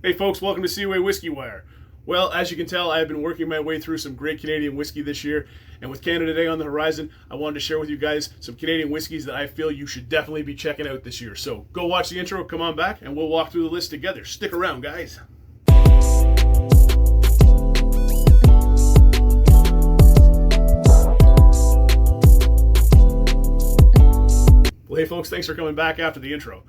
Hey folks, welcome to Seawaywhiskywire. Well, as you can tell, I have been working my way through some great Canadian whiskey this year, and with Canada Day on the horizon, I wanted to share with you guys some Canadian whiskeys that I feel you should definitely be checking out this year. So go watch the intro, come on back, and we'll walk through the list together. Stick around, guys. Well, hey folks, thanks for coming back after the intro.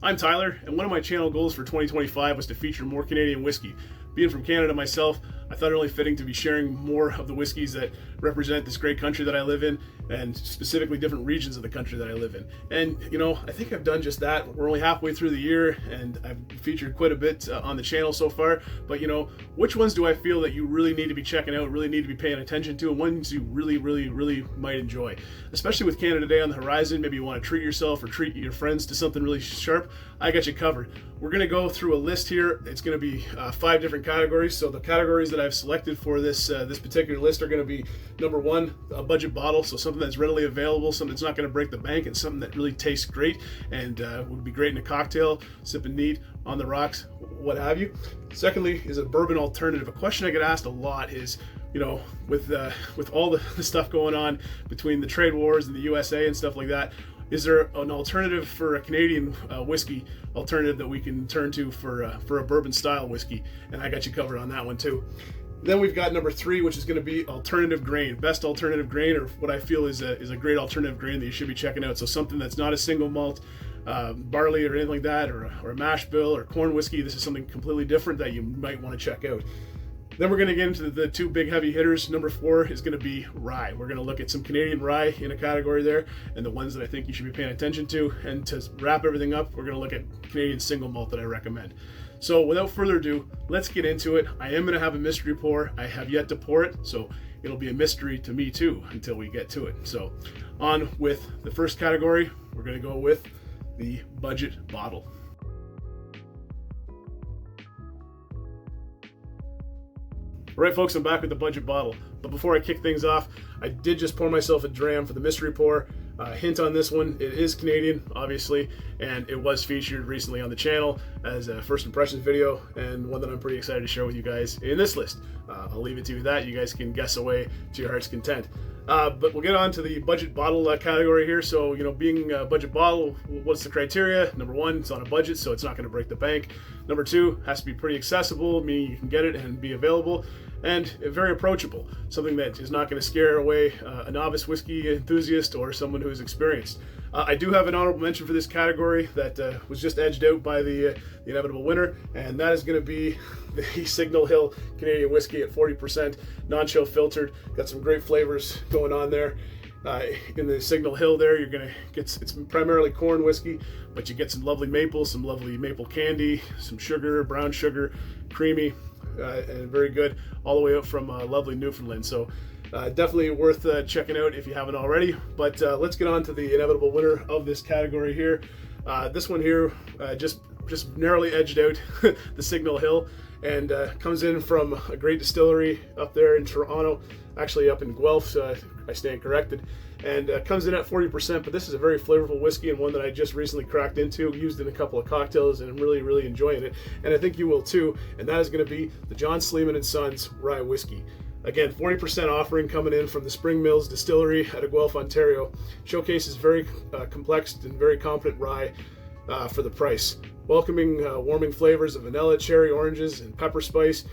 I'm Tyler, and one of my channel goals for 2025 was to feature more Canadian whiskey. Being from Canada myself, I thought it only fitting to be sharing more of the whiskeys that represent this great country that I live in, and specifically different regions of the country that I live in. And you know, I think I've done just that. We're only halfway through the year, and I've featured quite a bit on the channel so far. But you know, which ones do I feel that you really need to be checking out, really need to be paying attention to, and ones you really might enjoy? Especially with Canada Day on the horizon, maybe you want to treat yourself or treat your friends to something really sharp. I got you covered. We're going to go through a list here. It's going to be 5 different categories. So the categories that I've selected for this particular list are going to be, number 1, a budget bottle, so something that's readily available, something that's not going to break the bank, and something that really tastes great and would be great in a cocktail, sipping neat, on the rocks, what have you. Secondly is a bourbon alternative. A question I get asked a lot is, you know, with all the stuff going on between the trade wars and the USA and stuff like that, is there an alternative for a Canadian whiskey alternative that we can turn to for a bourbon style whiskey? And I got you covered on that one too. Then we've got number 3, which is going to be alternative grain, best alternative grain, or what I feel is a great alternative grain that you should be checking out. So something that's not a single malt, barley or anything like that, or a mash bill or corn whiskey. This is something completely different that you might want to check out. Then we're going to get into the 2 big heavy hitters. Number 4 is going to be rye. We're going to look at some Canadian rye in a category there, and the ones that I think you should be paying attention to. And to wrap everything up, we're going to look at Canadian single malt that I recommend. So without further ado, let's get into it. I am going to have a mystery pour. I have yet to pour it, so it'll be a mystery to me too until we get to it. So on with the first category, we're going to go with the budget bottle. All right, folks, I'm back with the budget bottle. But before I kick things off, I did just pour myself a dram for the mystery pour. Hint on this one, it is Canadian, obviously, and it was featured recently on the channel as a first impressions video, and one that I'm pretty excited to share with you guys in this list. I'll leave it to that. You guys can guess away to your heart's content. But we'll get on to the budget bottle category here. So, you know, being a budget bottle, what's the criteria? Number 1, it's on a budget, so it's not going to break the bank. Number 2, has to be pretty accessible, meaning you can get it and be available, and very approachable, something that is not going to scare away a novice whiskey enthusiast or someone who is experienced. I do have an honorable mention for this category that was just edged out by the inevitable winner, and that is going to be the Signal Hill Canadian whiskey at 40%, non-chill filtered. Got some great flavors going on there. In the Signal Hill there, you're going to get, it's primarily corn whiskey, but you get some lovely maple, some lovely maple candy, some sugar, brown sugar, creamy, and very good, all the way up from lovely Newfoundland. So definitely worth checking out if you haven't already. But let's get on to the inevitable winner of this category here. This one here just narrowly edged out the Signal Hill, and comes in from a great distillery up there in Toronto, actually up in Guelph, I stand corrected, and comes in at 40%. But this is a very flavorful whiskey, and one that I just recently cracked into, used in a couple of cocktails, and I'm really enjoying it, and I think you will too. And that is going to be the John Sleeman and Sons Rye Whiskey. Again, 40% offering coming in from the Spring Mills Distillery out of Guelph, Ontario. Showcases very complex and very competent rye for the price. Welcoming, warming flavors of vanilla, cherry, oranges, and pepper spice.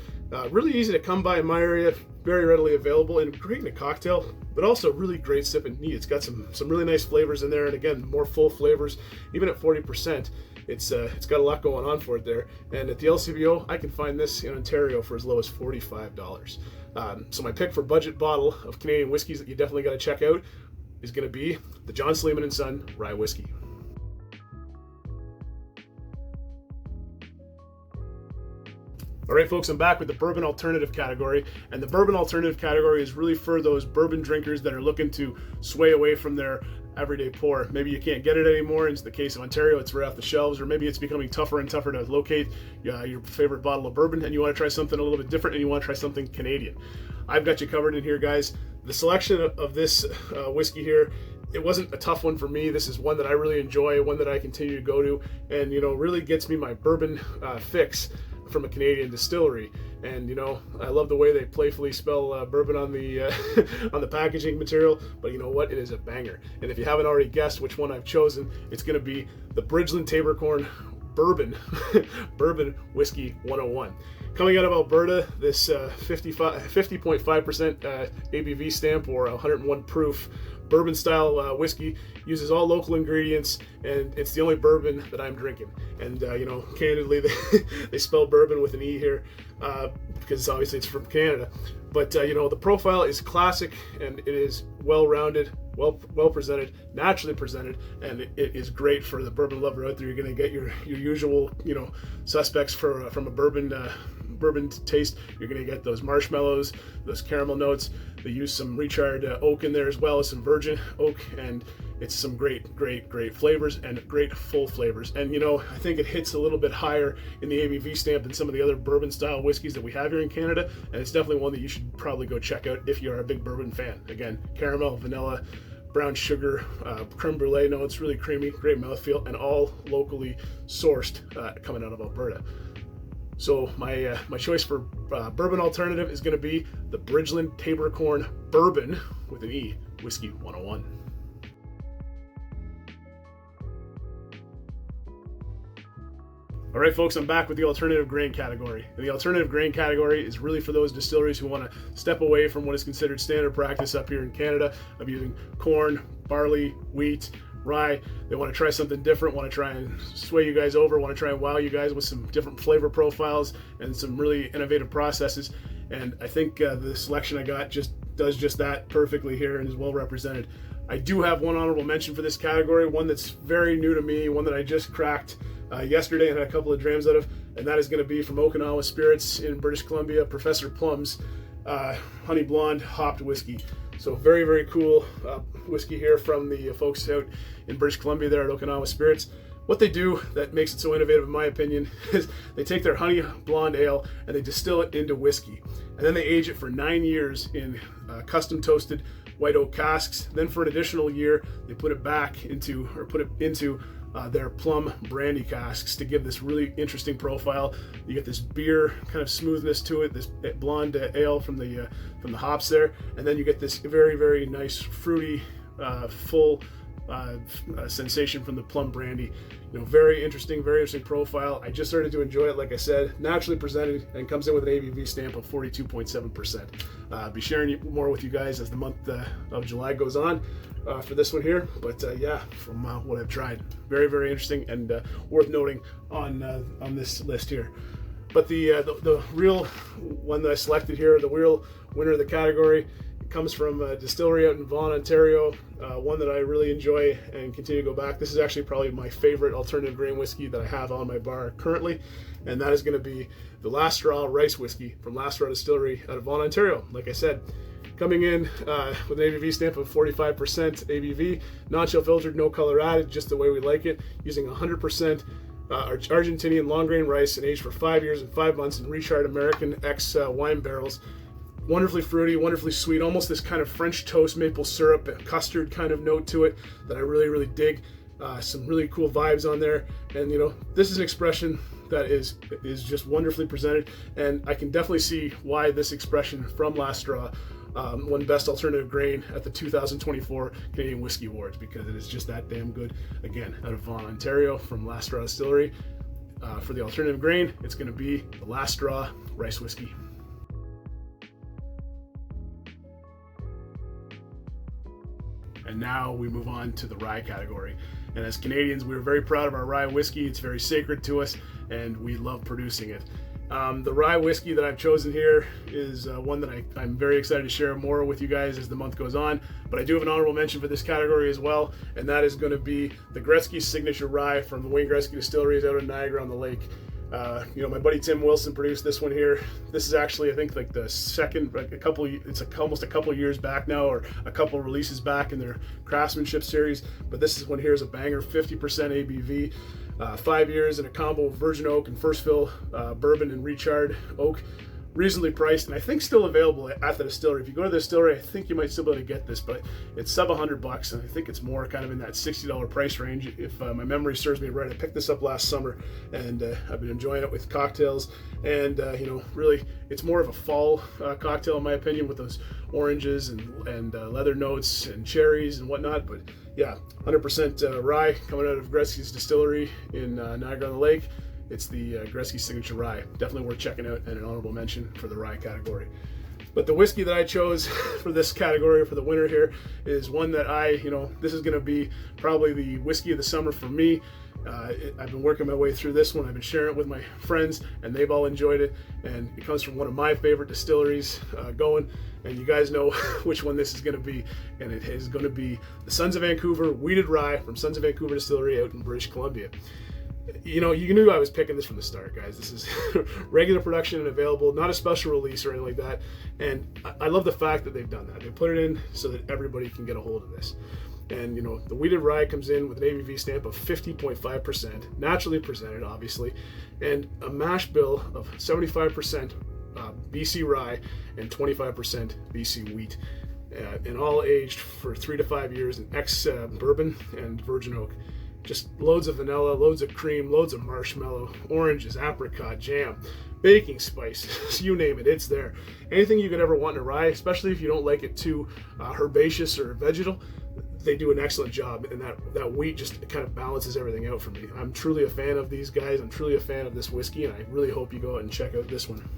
Really easy to come by in my area, very readily available, and great in a cocktail, but also really great sipping neat. It's got some really nice flavors in there, and again, more full flavors. Even at 40%, it's got a lot going on for it there. And at the LCBO, I can find this in Ontario for as low as $45. So my pick for budget bottle of Canadian whiskeys that you definitely got to check out is going to be the John Sleeman and Son Rye Whiskey. All right, folks, I'm back with the Bourbon Alternative category, and the Bourbon Alternative category is really for those bourbon drinkers that are looking to sway away from their everyday pour. Maybe you can't get it anymore. In the case of Ontario, it's right off the shelves, or maybe it's becoming tougher and tougher to locate your favorite bottle of bourbon, and you want to try something a little bit different, and you want to try something Canadian. I've got you covered in here, guys. The selection of this whiskey here, it wasn't a tough one for me. This is one that I really enjoy, one that I continue to go to, and you know, really gets me my bourbon fix from a Canadian distillery. And you know, I love the way they playfully spell bourbon on the on the packaging material, but you know what, it is a banger. And if you haven't already guessed which one I've chosen, it's going to be the Bridgeland Tabercorn Bourbon Bourbon Whiskey 101. Coming out of Alberta, this 50.5% ABV stamp, or 101 proof bourbon style whiskey, uses all local ingredients, and it's the only bourbon that I'm drinking. And you know, candidly, they spell bourbon with an E here because obviously it's from Canada. But you know, the profile is classic, and it is well-rounded, well presented, naturally presented, and it is great for the bourbon lover out there. You're going to get your usual, you know, suspects from a bourbon taste. You're going to get those marshmallows, those caramel notes. They use some recharred oak in there as well as some virgin oak, and it's some great flavors and great full flavors. And you know, I think it hits a little bit higher in the ABV stamp than some of the other bourbon style whiskeys that we have here in Canada, and it's definitely one that you should probably go check out if you're a big bourbon fan. Again, caramel, vanilla, brown sugar, creme brulee notes, really creamy, great mouthfeel, and all locally sourced, coming out of Alberta. So my choice for bourbon alternative is going to be the Bridgeland Tabercorn Bourbon with an E, Whiskey 101. All right, folks, I'm back with the alternative grain category. And the alternative grain category is really for those distilleries who want to step away from what is considered standard practice up here in Canada of using corn, barley, wheat, rye. They want to try something different, want to try and sway you guys over, want to try and wow you guys with some different flavor profiles and some really innovative processes. And I think the selection I got does just that perfectly here and is well represented. I do have one honorable mention for this category, one that's very new to me, one that I just cracked yesterday and had a couple of drams out of, and that is going to be from Okinawa Spirits in British Columbia, Professor Plum's Honey Blonde Hopped Whiskey. So very cool whiskey here from the folks out in British Columbia there at Okinawa Spirits. What they do that makes it so innovative, in my opinion, is they take their honey blonde ale and they distill it into whiskey, and then they age it for 9 years in custom toasted white oak casks. Then for an additional year, they put it into their plum brandy casks to give this really interesting profile. You get this beer kind of smoothness to it, this blonde ale from the hops there, and then you get this very nice fruity, full sensation from the plum brandy. You know, very interesting profile. I just started to enjoy it, like I said, naturally presented, and comes in with an ABV stamp of 42.7%. Be sharing more with you guys as the month of July goes on for this one here, but yeah, from what I've tried, very interesting and worth noting on this list here. But the real one that I selected here, the real winner of the category, comes from a distillery out in Vaughan, Ontario, one that I really enjoy and continue to go back. This is actually probably my favorite alternative grain whiskey that I have on my bar currently, and that is going to be the Last Straw Rice Whiskey from Last Straw Distillery out of Vaughan, Ontario. Like I said, coming in with an ABV stamp of 45% ABV, non-chill filtered, no color added, just the way we like it, using 100% Argentinian long grain rice and aged for 5 years and 5 months in recharred American X wine barrels. Wonderfully fruity, wonderfully sweet, almost this kind of French toast maple syrup custard kind of note to it that I really dig. Some really cool vibes on there, and you know, this is an expression that is just wonderfully presented, and I can definitely see why this expression from Last Straw won Best Alternative Grain at the 2024 Canadian Whiskey Awards, because it is just that damn good. Again, out of Vaughan, Ontario, from Last Straw Distillery. For the alternative grain, it's going to be the Last Straw Rice Whiskey. And now we move on to the rye category. And as Canadians, we're very proud of our rye whiskey. It's very sacred to us, and we love producing it. The rye whiskey that I've chosen here is one that I'm very excited to share more with you guys as the month goes on. But I do have an honorable mention for this category as well, and that is going to be the Gretzky Signature Rye from the Wayne Gretzky Distilleries out in Niagara-on-the-Lake. You know, my buddy Tim Wilson produced this one here. This is actually, I think, like the second, almost a couple years back now, or a couple releases back in their craftsmanship series. But this one here is a banger, 50% ABV, 5 years in a combo of virgin oak and first fill bourbon and recharred oak. reasonably priced, and I think still available at the distillery. If you go to the distillery, I think you might still be able to get this, but it's sub $100, and I think it's more kind of in that $60 price range. If my memory serves me right, I picked this up last summer, and I've been enjoying it with cocktails. And you know, really, it's more of a fall cocktail in my opinion, with those oranges and leather notes and cherries and whatnot. But yeah, 100% rye coming out of Gretzky's distillery in Niagara-on-the-Lake. It's the Gretzky Signature Rye. Definitely worth checking out, and an honorable mention for the rye category. But the whiskey that I chose for this category, for the winner here, is one that this is going to be probably the whiskey of the summer for me. I've been working my way through this one. I've been sharing it with my friends, and they've all enjoyed it. And it comes from one of my favorite distilleries going. And you guys know which one this is going to be. And it is going to be the Sons of Vancouver Wheated Rye from Sons of Vancouver Distillery out in British Columbia. You know, you knew I was picking this from the start, guys. This is regular production and available, not a special release or anything like that. And I love the fact that they've done that. They put it in so that everybody can get a hold of this. And you know, the wheated rye comes in with an ABV stamp of 50.5%, naturally presented, obviously, and a mash bill of 75% BC rye and 25% BC wheat, and all aged for 3 to 5 years in ex-bourbon and virgin oak. Just loads of vanilla, loads of cream, loads of marshmallow, oranges, apricot, jam, baking spice, you name it, it's there. Anything you could ever want in a rye, especially if you don't like it too herbaceous or vegetal, they do an excellent job, and that wheat just kind of balances everything out for me. I'm truly a fan of these guys. I'm truly a fan of this whiskey, and I really hope you go out and check out this one.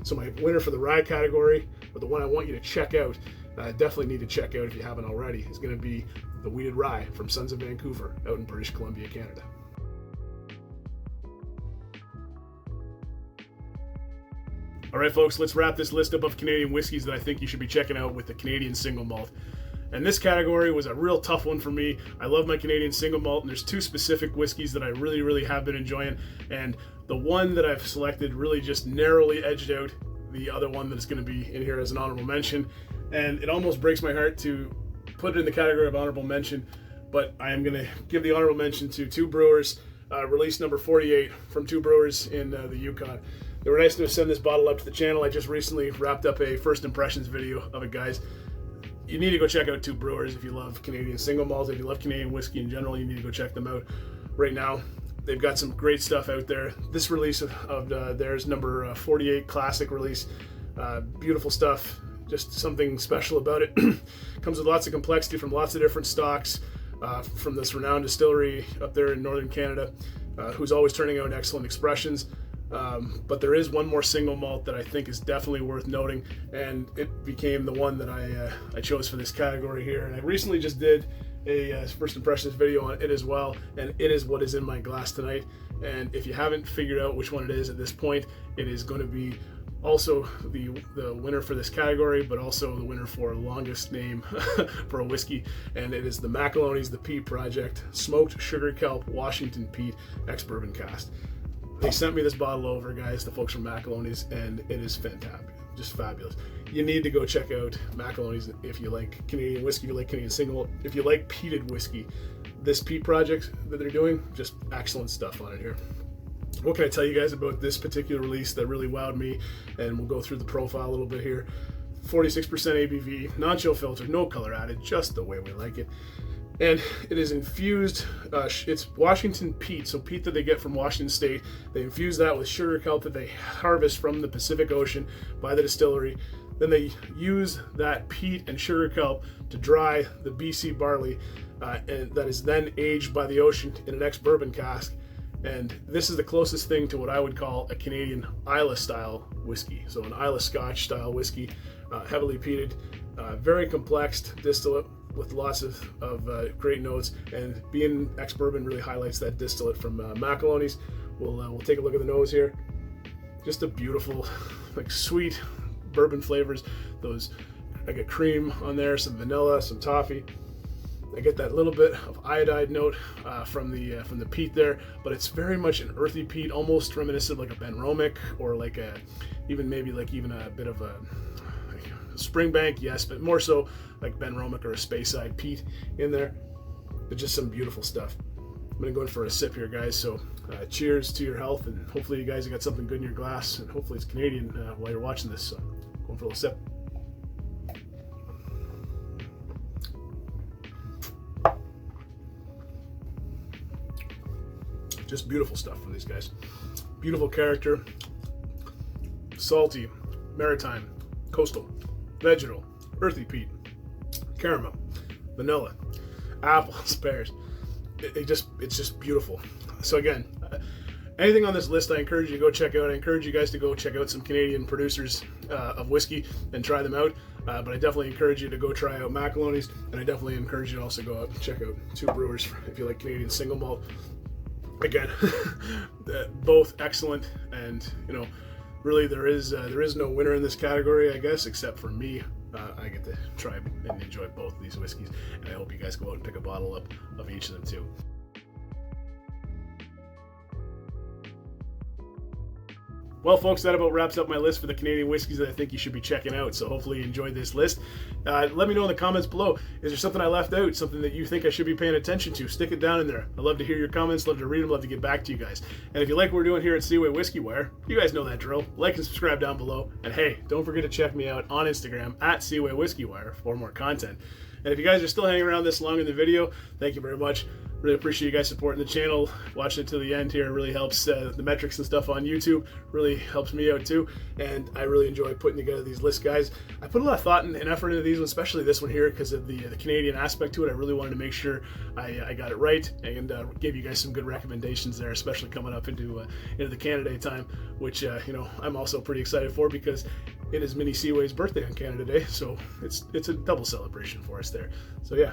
So my winner for the rye category, or the one I want you to check out, definitely need to check out if you haven't already, is going to be the Wheated Rye from Sons of Vancouver out in British Columbia, Canada. All right, folks, let's wrap this list up of Canadian whiskeys that I think you should be checking out with the Canadian single malt. And this category was a real tough one for me. I love my Canadian single malt, and there's two specific whiskeys that I really, really have been enjoying. And the one that I've selected really just narrowly edged out the other one that's going to be in here as an honorable mention. And it almost breaks my heart to put it in the category of honorable mention, but I am going to give the honorable mention to two brewers, release number 48 from two brewers in the Yukon. They were nice to send this bottle up to the channel. I just recently wrapped up a first impressions video of it, guys. You need to go check out two brewers if you love Canadian single malts. If you love Canadian whiskey in general, you need to go check them out right now. They've got some great stuff out there. This release of theirs, number 48 classic release, beautiful stuff. Just something special about it. Comes with lots of complexity from lots of different stocks from this renowned distillery up there in northern Canada, who's always turning out excellent expressions. But there is one more single malt that I think is definitely worth noting, and it became the one that I chose for this category here. And I recently just did a first impressions video on it as well, and it is what is in my glass tonight. And if you haven't figured out which one it is at this point, it is going to be also the winner for this category, but also the winner for longest name for a whiskey, and it is the McAloney's The Peat Project Smoked Sugar Kelp Washington Peat ex-bourbon cast. They sent me this bottle over, guys, the folks from McAloney's, and it is fantastic, just fabulous. You need to go check out McAloney's if you like Canadian whiskey, if you like Canadian single, if you like peated whiskey. This Peat Project that they're doing, just excellent stuff on it here. What can I tell you guys about this particular release that really wowed me? And we'll go through the profile a little bit here. 46% ABV, non-chill filter, no color added, just the way we like it. And it is infused, it's Washington peat, so peat that they get from Washington State. They infuse that with sugar kelp that they harvest from the Pacific Ocean by the distillery. Then they use that peat and sugar kelp to dry the BC barley, and that is then aged by the ocean in an ex-bourbon cask. And this is the closest thing to what I would call a Canadian Islay style whiskey. So an Islay Scotch style whiskey, heavily peated, very complex distillate with lots of great notes. And being ex-bourbon really highlights that distillate from McAloney's. We'll take a look at the nose here. Just a beautiful, like sweet bourbon flavors. Those, I get cream on there, some vanilla, some toffee. I get that little bit of iodide note from the peat there, but it's very much an earthy peat, almost reminiscent of like a Benromic, or like even a bit of a Springbank, yes, but more so like Benromic or a Speyside peat in there. But just some beautiful stuff. I'm gonna go in for a sip here, guys. So cheers to your health, and hopefully you guys have got something good in your glass, and hopefully it's Canadian while you're watching this. So, going for a little sip. Just beautiful stuff from these guys. Beautiful character, salty, maritime, coastal, vegetal, earthy peat, caramel, vanilla, apples, pears. It's just beautiful. So again, anything on this list I encourage you to go check out. I encourage you guys to go check out some Canadian producers of whiskey and try them out. But I definitely encourage you to go try out McAloney's, and I definitely encourage you to also go out and check out Two Brewers if you like Canadian single malt. Again, both excellent, and really there is no winner in this category, I guess, except for me. I get to try and enjoy both of these whiskeys, and I hope you guys go out and pick a bottle up of each of them too. Well, folks, that about wraps up my list for the Canadian whiskeys that I think you should be checking out. So hopefully you enjoyed this list. Let me know in the comments below. Is there something I left out? Something that you think I should be paying attention to? Stick it down in there. I love to hear your comments. Love to read them. Love to get back to you guys. And if you like what we're doing here at Seaway Whiskey Wire, you guys know that drill. Like and subscribe down below. And hey, don't forget to check me out on Instagram at Seaway Whiskey Wire for more content. And if you guys are still hanging around this long in the video, thank you very much. Really appreciate you guys supporting the channel. Watching it to the end here really helps. The metrics and stuff on YouTube really helps me out too. And I really enjoy putting together these lists, guys. I put a lot of thought and effort into these ones, especially this one here, because of the Canadian aspect to it. I really wanted to make sure I got it right, and gave you guys some good recommendations there, especially coming up into the Canada Day time, which I'm also pretty excited for, because it is Mini Seaway's birthday on Canada Day, so it's a double celebration for us there. So yeah.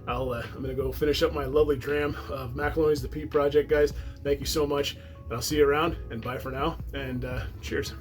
I'm gonna go finish up my lovely dram of McAloney's The Peat Project, guys. Thank you so much, and I'll see you around, and bye for now, and cheers.